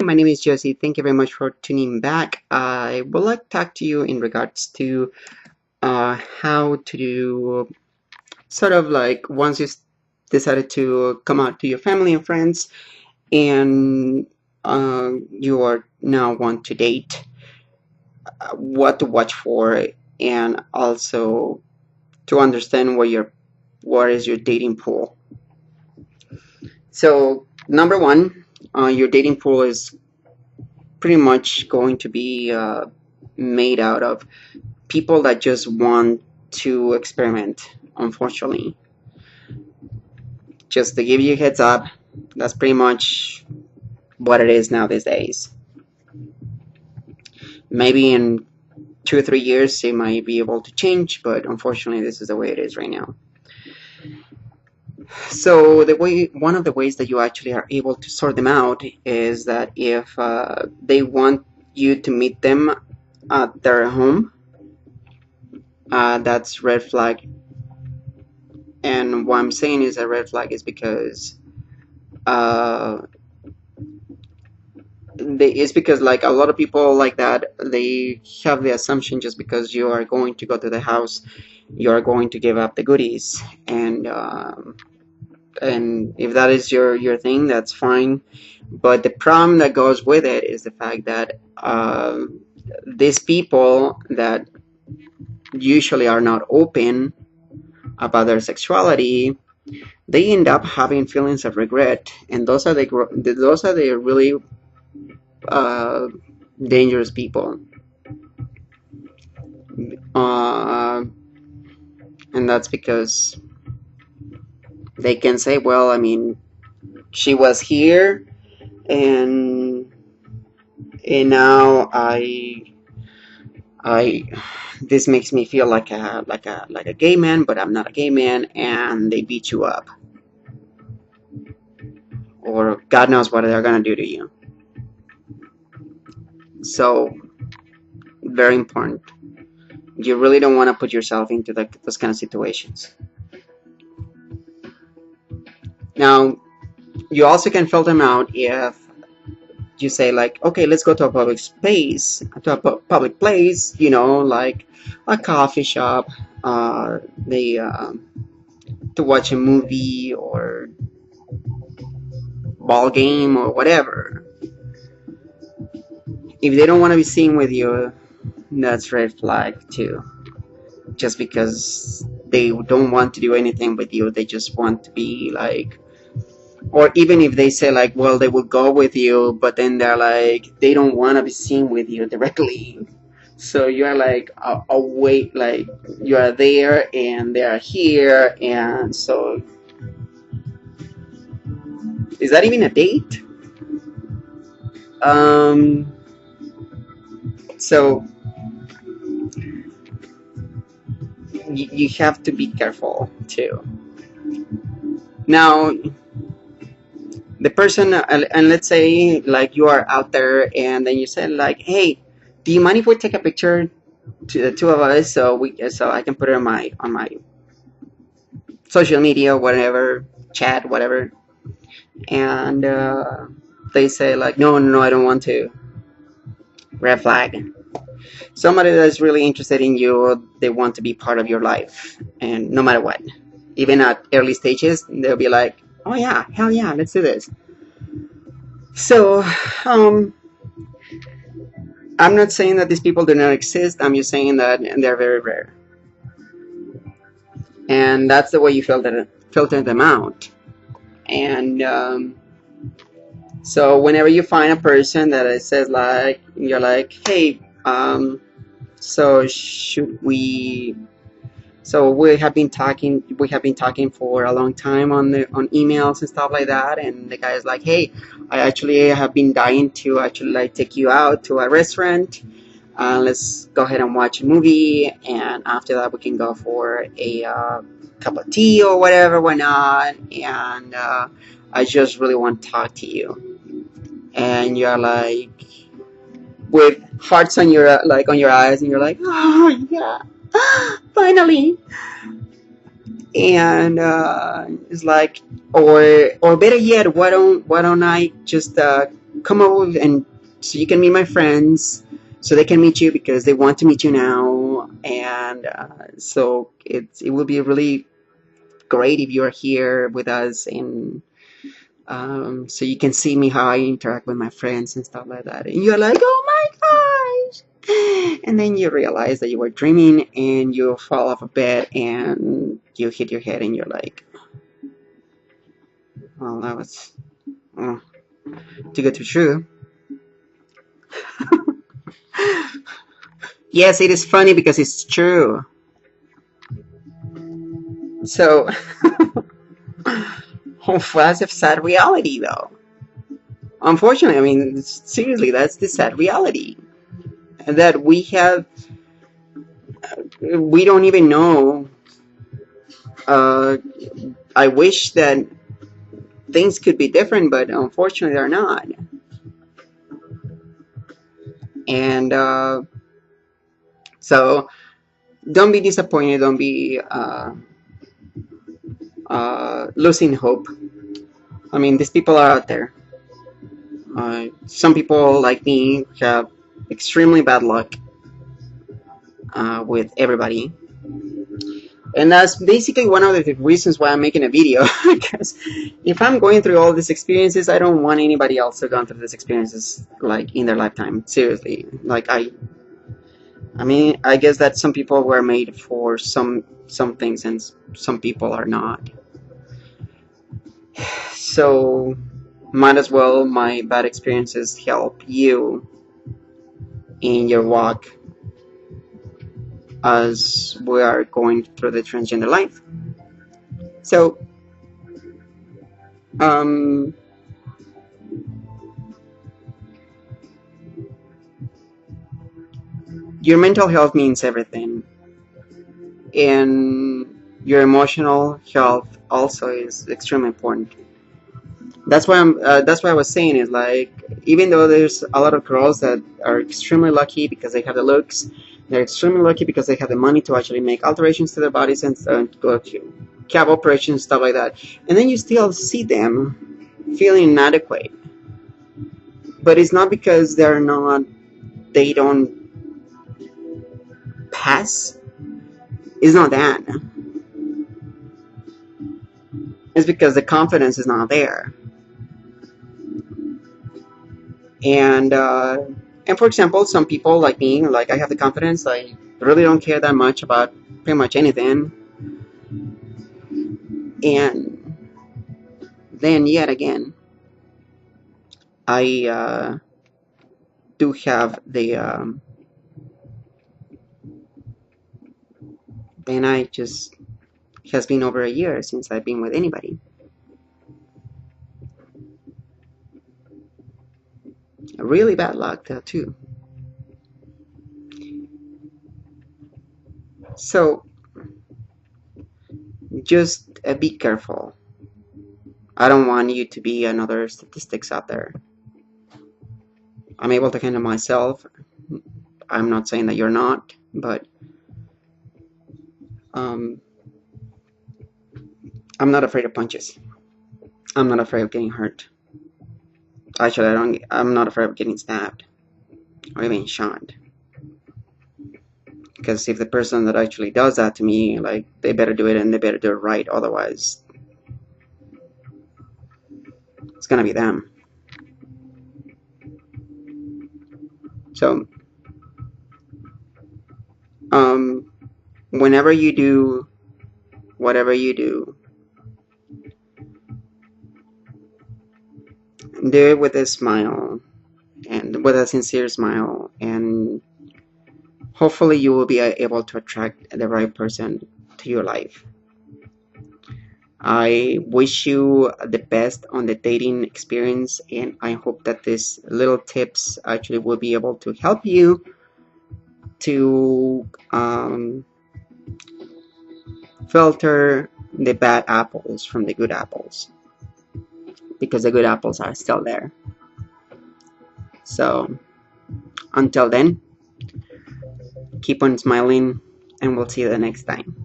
My name is Josie. Thank you very much for tuning back. I would like to talk to you in regards to how to do sort of like once you decided to come out to your family and friends and you are now want to date, what to watch for, and also to understand what is your dating pool. So number one, your dating pool is pretty much going to be made out of people that just want to experiment, unfortunately. Just to give you a heads up, that's pretty much what it is now these days. Maybe in 2 or 3 years it might be able to change, but unfortunately this is the way it is right now. So one of the ways that you actually are able to sort them out is that if they want you to meet them at their home, that's red flag. And what I'm saying is a red flag is because uh, it's because like a lot of people like that, they have the assumption just because you are going to go to the house, you are going to give up the goodies, and if that is your thing, that's fine. But the problem that goes with it is the fact that these people that usually are not open about their sexuality, they end up having feelings of regret, and those are the really uh, dangerous people. Uh, and that's because they can say, well, I mean, she was here, and now I this makes me feel like a gay man, but I'm not a gay man, and they beat you up, or God knows what they're gonna do to you. So very important. You really don't want to put yourself into those kind of situations. Now, you also can filter them out if you say like, okay, let's go to a public space, to a public place, like a coffee shop, they to watch a movie or ball game or whatever. If they don't want to be seen with you, that's red flag too. Just because they don't want to do anything with you, they just want to be like, or even if they say like, well, they will go with you, but then they're like, they don't want to be seen with you directly. So you're like wait, like you are there and they are here, and so is that even a date? So you have to be careful too. Now, the person, and let's say like you are out there, and then you said like, hey, do you mind if we take a picture to the two of us, so I can put it on my social media, whatever, chat, whatever, and they say like, no, I don't want to. Red flag. Somebody that's really interested in you, they want to be part of your life, and no matter what, even at early stages, they'll be like, oh yeah, hell yeah, let's do this. So I'm not saying that these people do not exist. I'm just saying that they're very rare, and that's the way you filter them out. And so whenever you find a person that it says like, you're like, hey, so should we? So we have been talking. We have been talking for a long time on emails and stuff like that. And the guy is like, "Hey, I actually have been dying to actually like take you out to a restaurant. Let's go ahead and watch a movie, and after that we can go for a cup of tea or whatever. Why not? And I just really want to talk to you." And you're like, with hearts on your eyes, and you're like, "Oh yeah, finally." And it's like, or better yet, why don't I just come over and so you can meet my friends, so they can meet you because they want to meet you now, and so it will be really great if you're here with us, and so you can see me how I interact with my friends and stuff like that. And you're like, oh my gosh! And then you realize that you were dreaming, and you fall off a bed and you hit your head, and you're like, well, that was too good to be true. Yes, it is funny because it's true. So, that's a sad reality, though. Unfortunately, I mean, seriously, that's the sad reality. That we don't even know. Uh, I wish that things could be different, but unfortunately, they're not. And so, don't be disappointed. Don't be losing hope. I mean, these people are out there. Some people like me have extremely bad luck with everybody, and that's basically one of the reasons why I'm making a video. Because if I'm going through all these experiences, I don't want anybody else to go through these experiences like in their lifetime. Seriously, like I mean, I guess that some people were made for some things, and some people are not. So might as well my bad experiences help you in your walk as we are going through the transgender life. So, um, your mental health means everything, and your emotional health also is extremely important. That's why that's why I was saying is like, even though there's a lot of girls that are extremely lucky because they have the looks, they're extremely lucky because they have the money to actually make alterations to their bodies and go to cab operations, stuff like that, and then you still see them feeling inadequate. But it's not because they don't pass. It's not that. It's because the confidence is not there. And for example, some people like me, like I have the confidence. I really don't care that much about pretty much anything. And then yet again, I do have the. Then I just has been over a year since I've been with anybody. Really bad luck there too. So just be careful. I don't want you to be another statistics out there. I'm able to handle myself. I'm not saying that you're not, but I'm not afraid of punches. I'm not afraid of getting hurt. Actually, I'm not afraid of getting stabbed or even shot. Because if the person that actually does that to me, like, they better do it, and they better do it right. Otherwise, it's gonna be them. So, whenever you do whatever you do it with a smile, and with a sincere smile, and hopefully you will be able to attract the right person to your life. I wish you the best on the dating experience, and I hope that these little tips actually will be able to help you to filter the bad apples from the good apples, because the good apples are still there. So until then, keep on smiling, and we'll see you the next time.